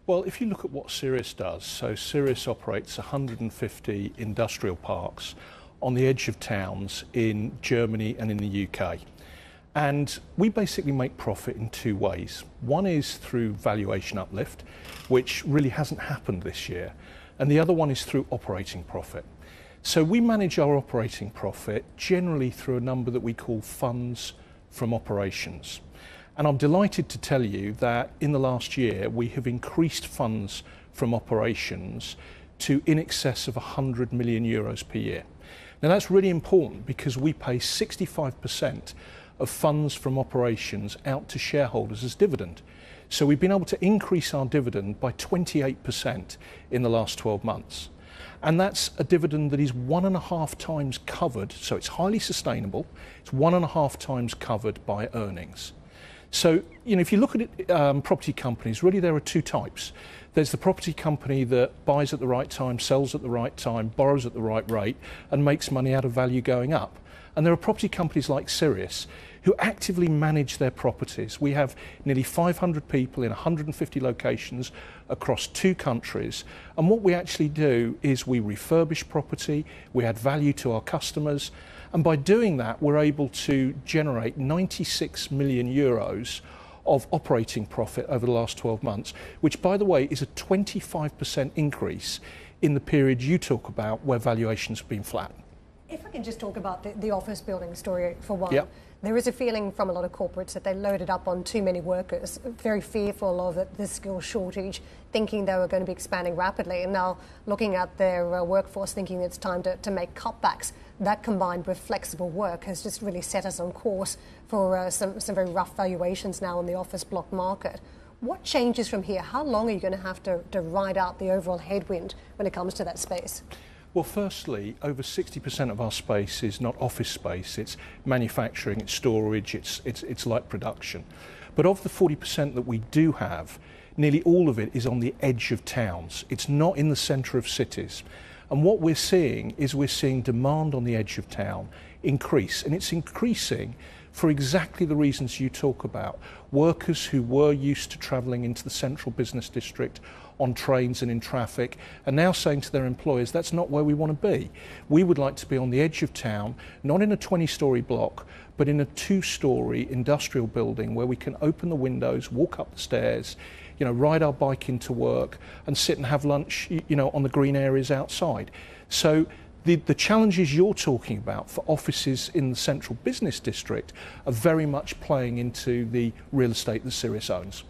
Well, if you look at what Sirius does, so Sirius operates 150 industrial parks on the edge of towns in Germany and in the UK. And we basically make profit in two ways. One is through valuation uplift, which really hasn't happened this year. And the other one is through operating profit. So we manage our operating profit generally through a number that we call funds from operations. And I'm delighted to tell you that in the last year we have increased funds from operations to in excess of 100 million euros per year. Now that's really important because we pay 65% of funds from operations out to shareholders as dividend. So we've been able to increase our dividend by 28% in the last 12 months. And that's a dividend that is 1.5 times covered, so it's highly sustainable. It's 1.5 times covered by earnings. So, if you look at it, property companies, really there are two types. There's the property company that buys at the right time, sells at the right time, borrows at the right rate, and makes money out of value going up. And there are property companies like Sirius who actively manage their properties. We have nearly 500 people in 150 locations across 2 countries. And what we actually do is we refurbish property, we add value to our customers. And by doing that, we're able to generate 96 million euros of operating profit over the last 12 months, which, by the way, is a 25% increase in the period you talk about where valuations have been flat. If I can just talk about the office building story for one. Yep. There is a feeling from a lot of corporates that they loaded up on too many workers, very fearful of the skill shortage, thinking they were going to be expanding rapidly, and now looking at their workforce thinking it's time to make cutbacks. That combined with flexible work has just really set us on course for some very rough valuations now in the office block market. What changes from here? How long are you going to have to ride out the overall headwind when it comes to that space? Well, firstly, over 60% of our space is not office space, it's manufacturing, it's storage, it's light production. But of the 40% that we do have, nearly all of it is on the edge of towns. It's not in the centre of cities. And what we're seeing is demand on the edge of town increase, and it's increasing for exactly the reasons you talk about. Workers who were used to travelling into the central business district on trains and in traffic are now saying to their employers, that's not where we want to be. We would like to be on the edge of town, not in a 20-storey block, but in a 2-storey industrial building where we can open the windows, walk up the stairs, ride our bike into work and sit and have lunch, on the green areas outside. So the challenges you're talking about for offices in the central business district are very much playing into the real estate that Sirius owns.